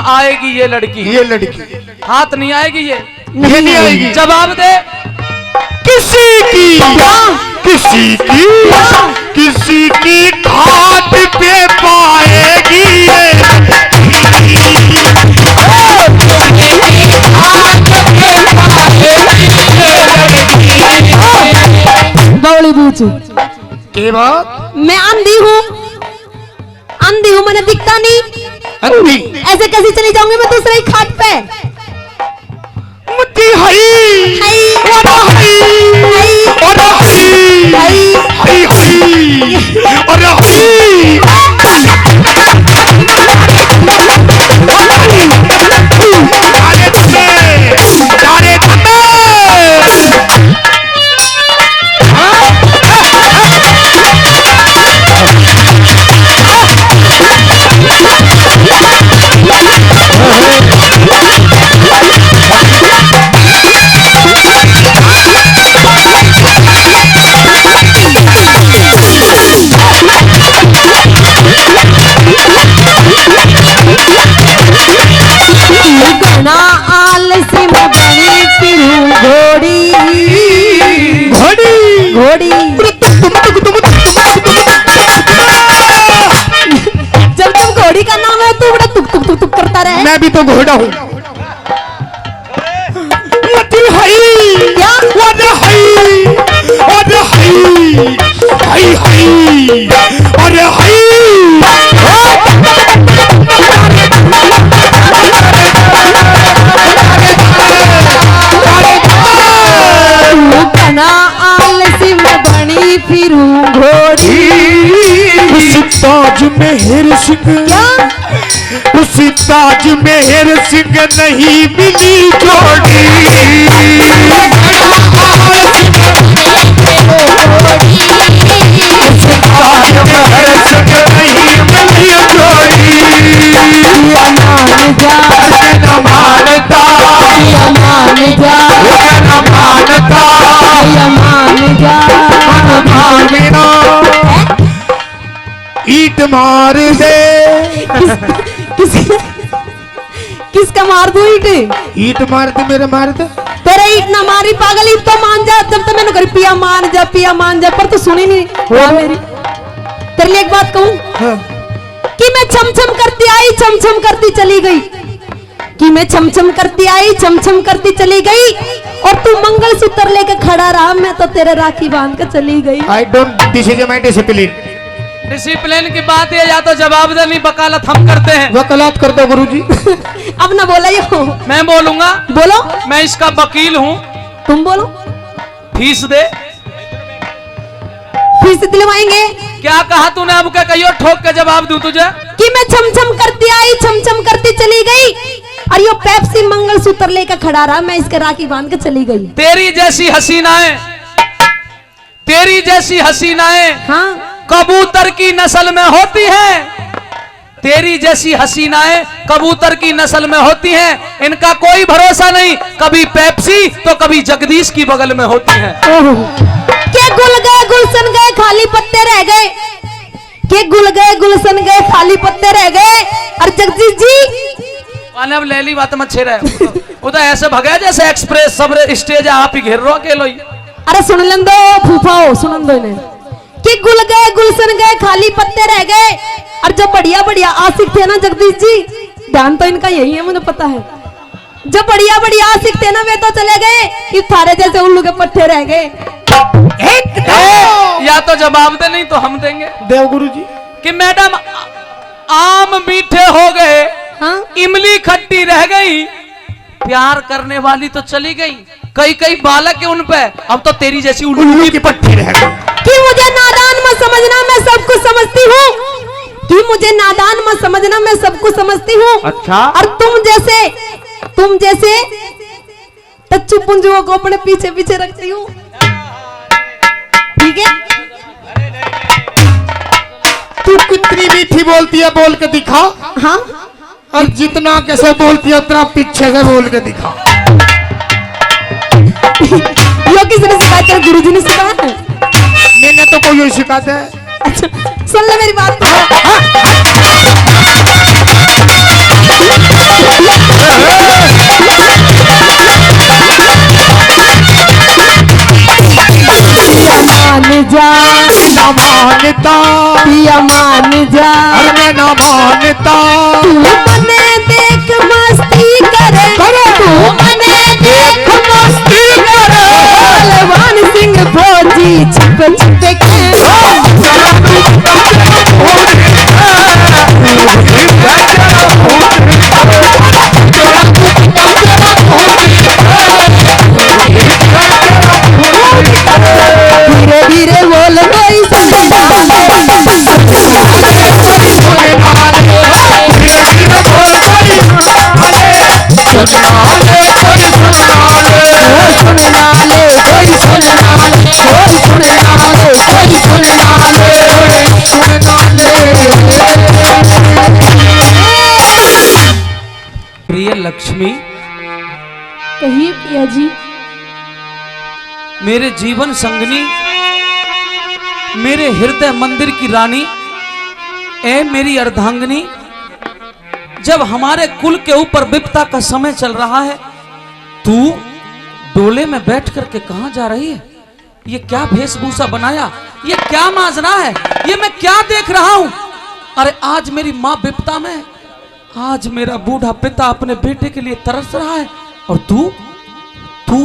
आएगी ये लड़की, ये लड़की हाथ नहीं आएगी ये नहीं आएगी। जवाब दे। किसी की किसी की घाट पे पाएगी ये बौली बूचू, के बात मैं अंधी हूँ, मैंने दिखता नहीं, अंधी ऐसे कैसे चली जाऊंगी मैं दूसरे ही खाट पे। मुट्ठी हई और हई और हई और हई अरे ना आलसी में बनी फिरूं घोड़ी घोड़ी घोड़ी। जब तुम घोड़ी का नाम है तो बड़ा तुक तुक तुक तुक करता रहे। मैं भी तो घोड़ा हूँ। मुट्ठी हई क्या और हई और हई और हई ना आलसी में बनी फिरूं घोड़ी। उस ताज में हेर सिंह क्या उस ताज में हेर सिंह नहीं मिली जोड़ी। ताज में हेर सिंह नहीं मिली जोड़ी। मान जा न मानता मान जा न मानता मान जा मानना ईट मार दे। किसका मार दूं ईट? ईट मार दे मेरे मार दे। तेरे ईट ना मारी पागल, ईट तो मान जा। जब तक मैंने करी पिया मान जा पर तू सुनी नहीं हुआ मेरी। तेरे लिए एक बात कहूं कि मैं छम छम करती आई छम छम करती चली गई, कि मैं छम छम करती आई छम छम करती चली गई और तू मंगलसूत्र लेके खड़ा रहा, मैं तो तेरे राखी बांध के चली गई। I don't this is my discipline. Discipline की बात है, या तो जवाब दे नहीं वकालत हम करते हैं। वकालत कर दो गुरुजी। अब ना बोला ये हो। मैं बोलूंगा, बोलो मैं इसका वकील हूँ। तुम बोलो। फीस दे। फिर से दिलवाएंगे। क्या कहा तूने? अब क्या कहियो ठोक के जवाब दूं तुझे? कि मैं छम छम करती आई छम छम करती चली गई और यो पेप्सी मंगलसूत्र लेकर खड़ा रहा, मैं इसके राखी बांध के चली गई। तेरी जैसी हसीनाएं हाँ कबूतर की नस्ल में होती है। तेरी जैसी हसीनाएं कबूतर की नस्ल में होती हैं। इनका कोई भरोसा नहीं, कभी पेप्सी तो कभी जगदीश की बगल में होती है। के गुल गए गुलशन गए खाली पत्ते रह गए, के गुल गए गुलशन गए खाली पत्ते रह गए। और जगदीश जी अब लेली बात मत छेड़े। वो तो ऐसे भगे जैसे एक्सप्रेस सब स्टेज आप ही घेर रो अकेलो ही। अरे सुन लें दो फूफाओ, सुन दो इन्हें कि गुल गए गुलशन गए खाली पत्ते रह गए। और जो बढ़िया बढ़िया आशिक थे ना जगदीश जी, ध्यान तो इनका यही है मुझे पता है, जो बढ़िया बढ़िया आशिक थे ना वे तो चले गए, कि थारे जैसे उल्लू के पट्टे रह गए। या तो जवाब दे नहीं तो हम देंगे। देव गुरुजी कि मैडम आम मीठे हो गए, हाँ इमली खट्टी रह गई, प्यार करने वाली तो चली गई, कई कई बालक है उन पे, अब तो तेरी जैसी उल्लू की पट्टी रह गई। कि मुझे नादान मत समझना, मैं सब कुछ समझती हूँ, कि मुझे नादान मत समझना, मैं सब कुछ समझती हूँ। अच्छा। और तुम जैसे टच्चू पुंजुओं को अपने पीछे पीछे रखती हूँ, ठीक है? तू कितनी मीठी बोलती है, बोल के दिखा। हाँ और जितना कैसे बोलती है उतना पीछे से बोल के दिखा। यो किसने सिखाया? तेरे गुरुजी ने सिखाया है? मैंने तो कोई शिकायत है। अच्छा सुन ले मेरी बात तो। जा, ना मानता पिया मान जा, और मैं ना मानता। तू मने देख मस्ती करे, तू मने देख मस्ती करे, बलवान सिंह फौजी छिप छिप के धीरे धीरे बोल कोई सुनना प्रिय लक्ष्मी, कहिए पिया जी। मेरे जीवन संगनी, मेरे हृदय मंदिर की रानी, ए मेरी अर्धांगिनी, जब हमारे कुल के ऊपर विपदा का समय चल रहा है, तू डोले में बैठ करके कहां जा रही है? ये क्या वेशभूषा बनाया, ये क्या माजरा है, ये मैं क्या देख रहा हूं? अरे आज मेरी माँ विपदा में, आज मेरा बूढ़ा पिता अपने बेटे के लिए तरस रहा है, और तू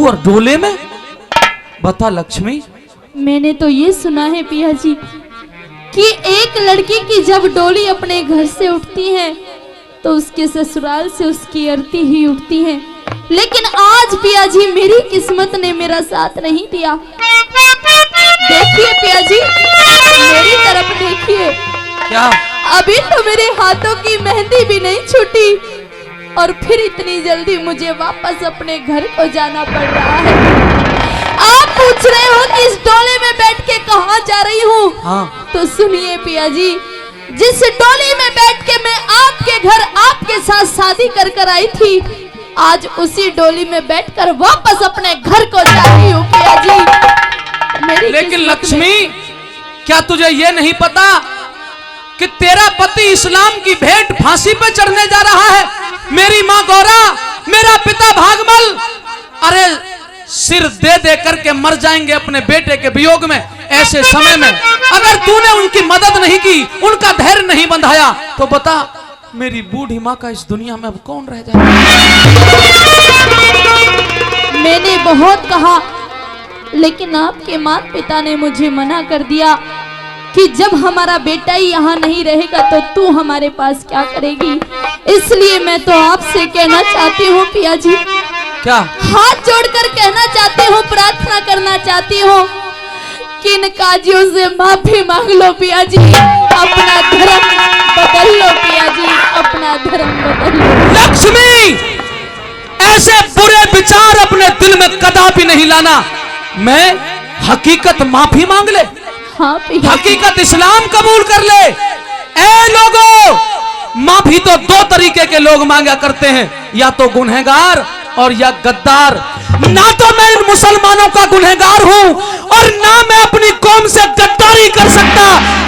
और डोले में? बता लक्ष्मी। मैंने तो ये सुना है पिया जी कि एक लड़की की जब डोली अपने घर से उठती है तो उसके ससुराल से उसकी अर्थी ही उठती है, लेकिन आज पिया जी मेरी किस्मत ने मेरा साथ नहीं दिया। देखिए पिया जी, मेरी तरफ देखिए। क्या? अभी तो मेरे हाथों की मेहंदी भी नहीं छूटी और फिर इतनी जल्दी मुझे वापस अपने घर को जाना पड़ रहा है। आप पूछ रहे हो कि इस डोले में बैठ के कहां जा रही हूँ? हाँ। तो सुनिए पिया जी, जिस डोली में बैठ के मैं आपके घर आपके साथ शादी कर आई थी, आज उसी डोली में बैठकर वापस अपने घर को जा रही हूँ पिया जी। मेरी लेकिन लक्ष्मी, क्या तुझे ये नहीं पता कि तेरा पति इस्लाम की भेंट फांसी पे चढ़ने जा रहा है? मेरी माँ गौरा, मेरा पिता भागमल, अरे सिर दे दे करके मर जाएंगे अपने बेटे के वियोग में। ऐसे समय में अगर तूने उनकी मदद नहीं की, उनका धैर्य नहीं बंधाया, तो बता मेरी बूढ़ी माँ का इस दुनिया में अब कौन रह जाएगा? मैंने बहुत कहा, लेकिन आपके माता पिता ने मुझे मना कर दिया कि जब हमारा बेटा ही यहाँ नहीं रहेगा तो तू हमारे पास क्या करेगी। इसलिए मैं तो आपसे कहना चाहती हूँ पिया जी, क्या? हाथ जोड़कर कहना चाहती हूँ, प्रार्थना करना चाहती हूँ कि इन काजियों से माफी मांग लो पिया जी, अपना धर्म बदल लो पिया जी, अपना धर्म बदल लो। लक्ष्मी, ऐसे बुरे विचार अपने दिल में कदापि नहीं लाना। मैं हकीकत माफी मांग ले, हाँ पिया, हकीकत इस्लाम कबूल कर ले। ए लोगों, माफी तो दो तरीके के लोग मांगा करते हैं, या तो गुनहगार और या गद्दार। ना तो मैं इन मुसलमानों का गुनहगार हूं और ना मैं अपनी कौम से गद्दारी कर सकता,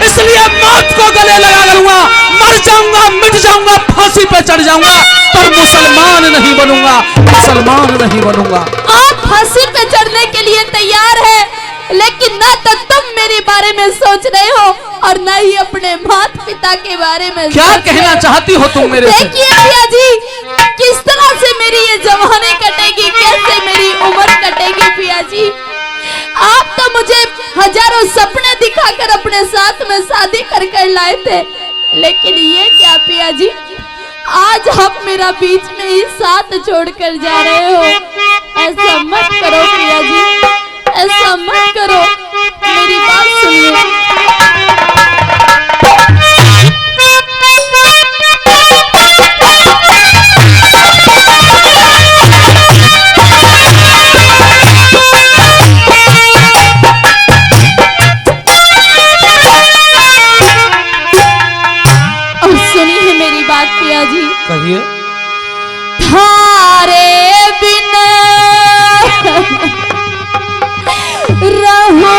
इसलिए मौत को गले लगा लूंगा, मर जाऊंगा, मिट जाऊंगा, फांसी पे चढ़ जाऊंगा, पर मुसलमान नहीं बनूंगा, मुसलमान नहीं बनूंगा। आप फांसी पे चढ़ने के लिए तैयार है, लेकिन ना तो तुम मेरे बारे में सोच रहे हो और ना ही अपने माता पिता के बारे में। क्या कहना चाहती हो तुम मेरे से? देखिए भैया जी, किस तरह से मेरी ये जवानी कटेगी, कैसे मेरी उम्र कटेगी पिया जी। आप तो मुझे हजारों सपने दिखाकर अपने साथ में शादी कर लाए थे, लेकिन ये क्या पिया जी, आज आप मेरा बीच में ही साथ छोड़कर जा रहे हो। ऐसा मत करो पिया जी, ऐसा मत करो, मेरी बात सुनिए। और सुनिए मेरी बात पिया जी। कहिए। थारे बिन रहो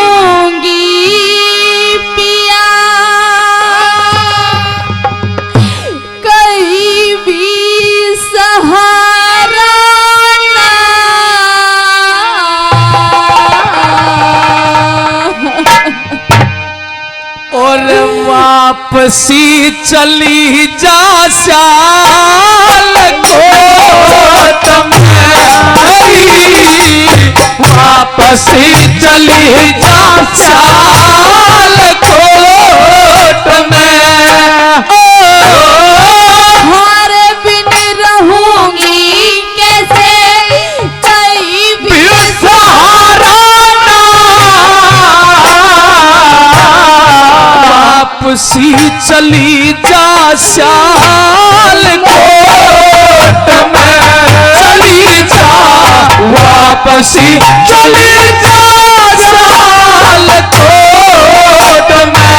वापसी चली जा साल कोट मेरी, वापसी चली जा साल कोट में। तुम्हारे बिन रहूंगी कैसे, कहीं भी सहारा ना, वापसी चली जा साल कोट में, चली जा वापसी चली जा साल कोट में।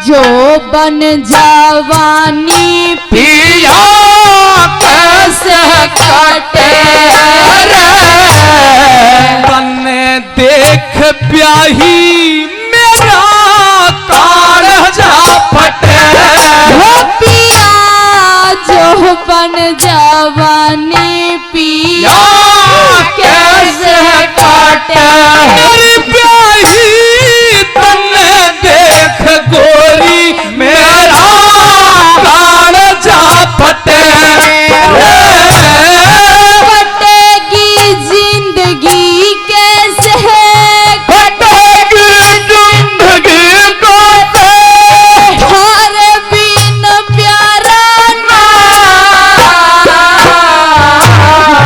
जो बन जवानी पिया कैसे कटे रे, तन्ने देख ब्याही मेरा कालजा फटे। हो पिया जो बन जवानी पिया कैसे काटे। मेरी ब्याही तन्ने देख गोरी मेरा कालजा फटे रे। कटेगी जिंदगी कैसे, कटेगी जिंदगी कैसे, तुम्हारे बिन प्यारा ना।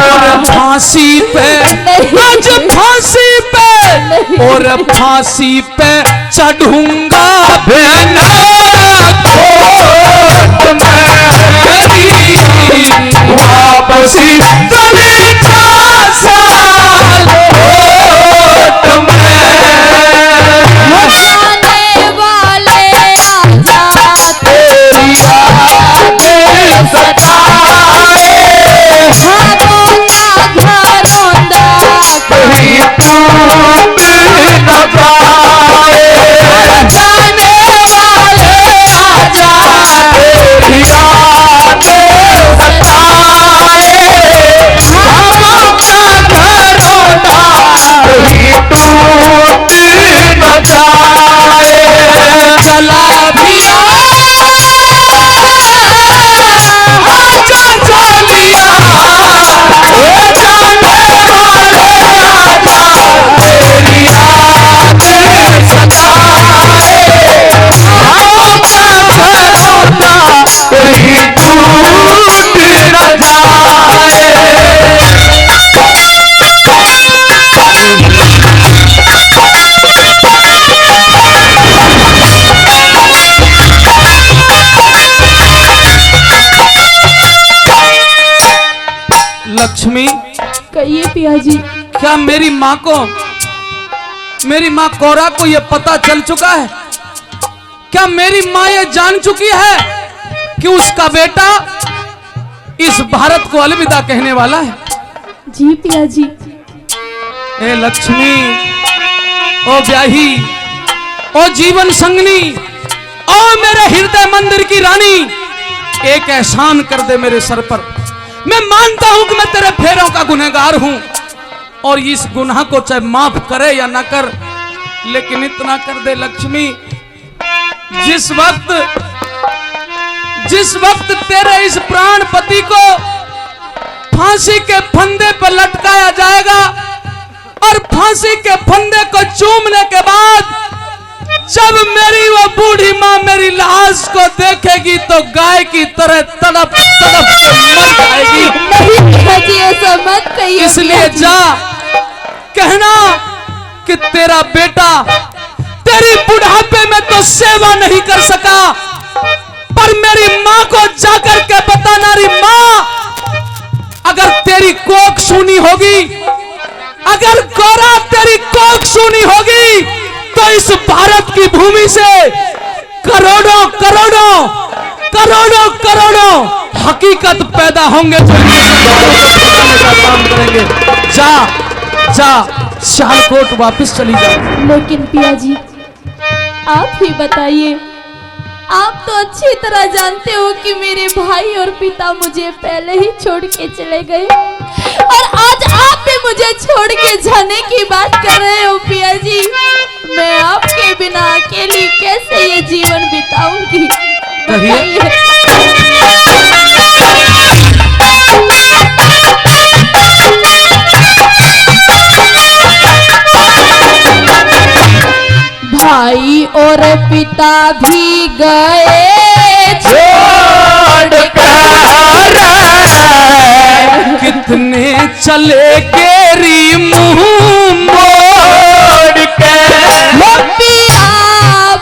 और फांसी पे आज फांसी पे, और फांसी पे चढ़ूंगा भेना कोट मेरी, वापसी चली जा साल कोट में। आने वाले आजा तेरी यादें सताए, घरों का घरोंदा कहीं टूट न जाए। जाने वाले आजा, तेरी यादें सताए, घरों का घरोंदा कहीं टूट न जाए। चला भी आजा चलिया, ओ जाने वाले आजा, तेरी यादें सताए, घरों का घरोंदा कहीं टूट न जाए। लक्ष्मी, कहिए पिया जी। क्या मेरी माँ को, मेरी माँ कौरा को यह पता चल चुका है? क्या मेरी माँ ये जान चुकी है कि उसका बेटा इस भारत को अलविदा कहने वाला है? जी पिया जी। ए लक्ष्मी, ओ ब्याही, ओ जीवन संगनी, ओ मेरे हृदय मंदिर की रानी, एक एहसान कर दे मेरे सर पर। मैं मानता हूं कि मैं तेरे फेरों का गुनहगार हूं, और इस गुनाह को चाहे माफ करे या ना कर, लेकिन इतना कर दे लक्ष्मी, जिस वक्त तेरे इस प्राण पति को फांसी के फंदे पर लटकाया जाएगा, और फांसी के फंदे को चूमने के बाद जब मेरी वो बूढ़ी माँ मेरी लाश को देखेगी तो गाय की तरह तड़प तड़प के मर जाएगी। नहीं पिया जी, ऐसा मत कहिए। इसलिए जा कहना कि तेरा बेटा तेरी बुढ़ापे में तो सेवा नहीं कर सका, पर मेरी माँ को जाकर के बताना, री माँ, अगर तेरी कोख सूनी होगी, अगर गौरा तेरी कोख सूनी होगी, तो इस भारत की भूमि से करोड़ों करोड़ों करोड़ों करोड़ों हकीकत पैदा होंगे तो इनके संस्कारों को काम करेंगे। जा जा सियालकोट वापस चली जा। लेकिन पिया जी आप ही बताइए, आप तो अच्छी तरह जानते हो कि मेरे भाई और पिता मुझे पहले ही छोड़ के चले गए और आज आप भी मुझे छोड़ के जाने की बात कर रहे हो पिया जी। मैं आपके बिना अकेली कैसे ये जीवन बिताऊंगी? कहिए। भाई और पिता भी गए छोड़ कर कितने चले गेरी मुंह मोड़ के। पिया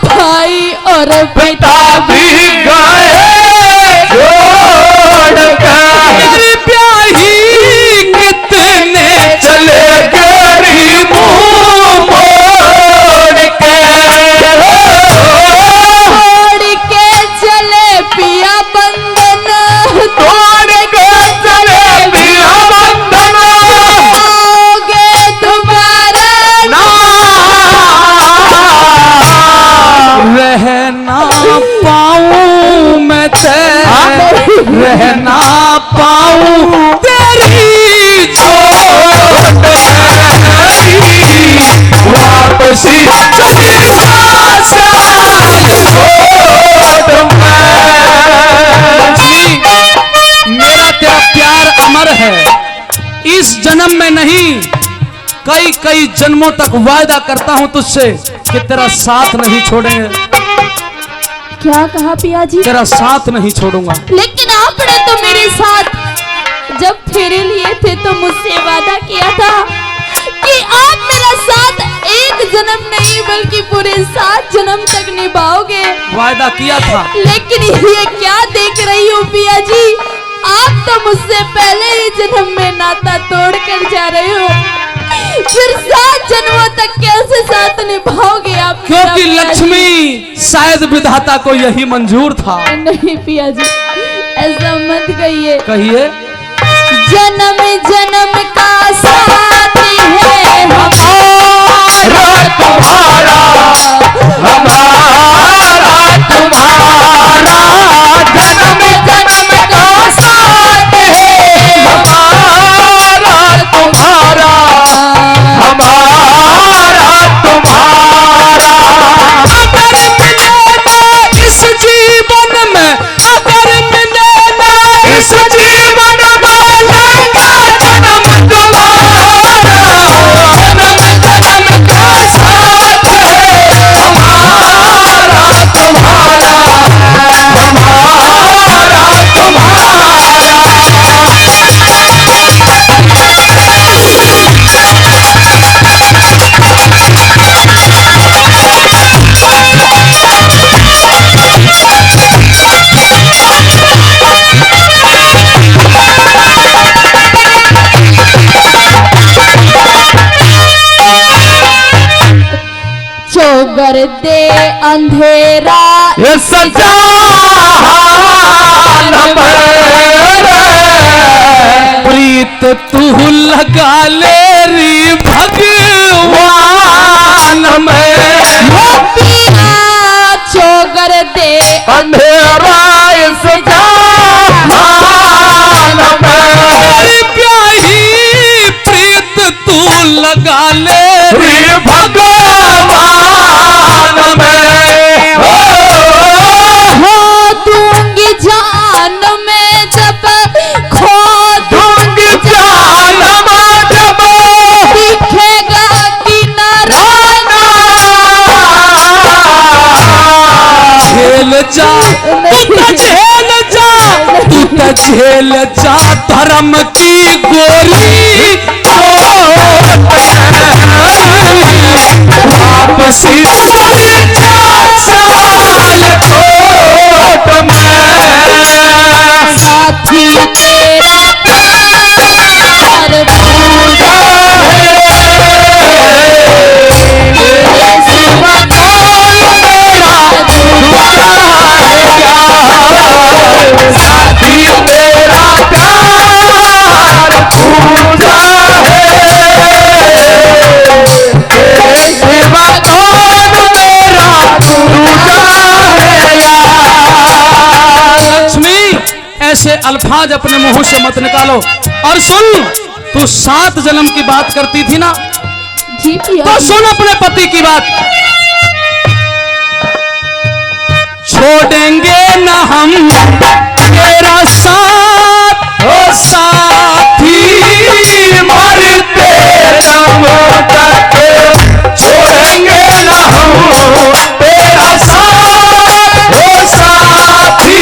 भाई और पिता भी गए छोड़ कर ब्याही कितने चले गेरी मुंह मोड़ के। तोड़ के चले पिया बंधन, तोड़ के चले पिया बंधन, आओगे दोबारा ना रह ना पाऊं मैं तेरे, रह ना पाऊं तेरी चोट है, वापसी चली मेरा तेरा प्यार अमर है, इस जन्म में नहीं कई कई जन्मों तक वायदा करता हूं तुझसे कि तेरा साथ नहीं छोड़ेंगे, क्या कहा पिया जी? तेरा साथ नहीं छोड़ूंगा। लेकिन आपने तो मेरे साथ जब फेरे लिए थे तो मुझसे वादा किया था कि आप मेरा साथ एक जन्म नहीं बल्कि पूरे 7 जन्म तक निभाओगे। वायदा किया था। लेकिन ये क्या देख रही हो पिया जी, आप तो मुझसे पहले ही जन्म में नाता तोड़ कर जा रहे हो, फिर 7 जन्मों तक कैसे साथ निभाओगे आप? क्योंकि लक्ष्मी शायद विधाता को यही मंजूर था। नहीं पिया जी ऐसा मत कहिए। कहिए। जन्म जन्म का साथ है हमारा तुम्हारा, हमारा तुम्हारा, जन्म जन्म का साथ है हमारा तुम्हारा, हमारा तुम्हारा। अगर मिले ना इस जीवन में, अगर मिले ना इस जीवन में, लेंगे जन्म तुम्हारा, जन्म जन्म का साथ है हमारा तुम्हारा, हमारा तुम्हारा। चोगर दे अंधेरा ये सजा प्रीत तू लगा ले री भगवान में, पिया चोगर दे अंधेरा इस जहान में, ब्याही प्रीत तू लगा ले री भगवान में। खो दूंगी जान में जब खो दूंगी जान में जब दिखेगा किनारा झेल जा, तू तो झेल जा, तू तो झेल जा धर्म की गोरी वापसी चली जा सियालकोट में। साथी तेरा प्यार पूरा मेरे सिवा कोई मेरा साथी तेरा प्यार अल्फाज अपने मुंह से मत निकालो। और सुन, तू 7 जन्म की बात करती थी ना, जी पिया तो जी। सुन अपने पति की बात। छोड़ेंगे न हम तेरा साथ हो साथी, मरते दम तक छोड़ेंगे न हम तेरा साथ हो साथी,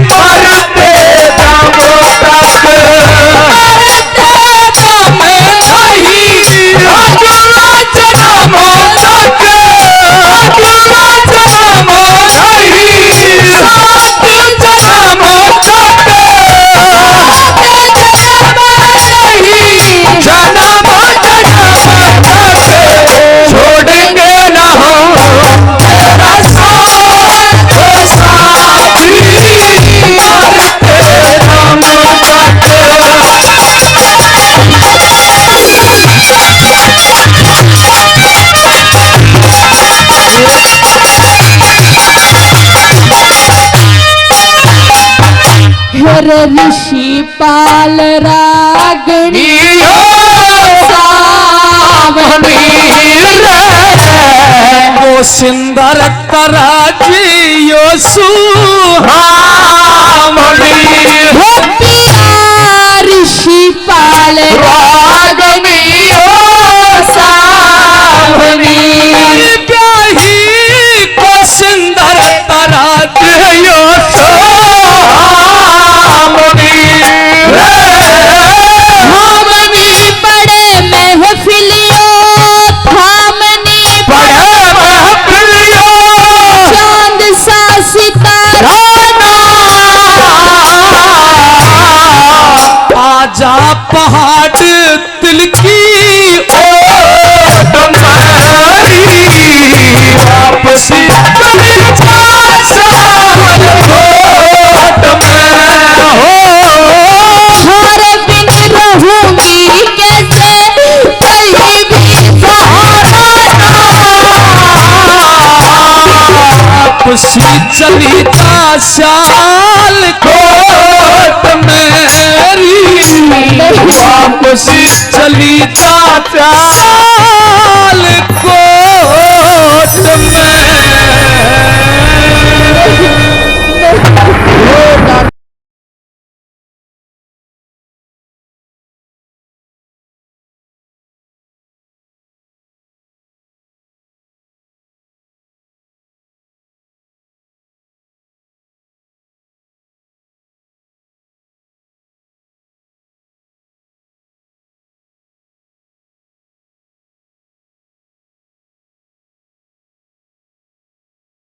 मरते दम तक, मरते दम नहीं, अगला जन्मों तक, अगला जन्मों नहीं, 7 जन्मों तक, 7 जन्म नहीं, जन्मों तक छोड़ेंगे न हम तेरा साथ हो साथी, मरते दम तक। हर ऋषि पाल रागणी वो सुंदर तराजियो सुहामणी, हो पिया ऋषि पाल रागनी सावनी, ब्याही को सुंदर तराजियो सुहामणी, धामनी बड़े महफिलियों, धामनी बड़े महफिलियों, चांद सा सितारा, आजा पहाड़ दिल की ओट मेरी, वापसी चली जा सावन कोट में हो, हर बिन रहूंगी कैसे कहीं भी सहारा, वापसी चली जा साल कोट मेरी, वापसी चली जा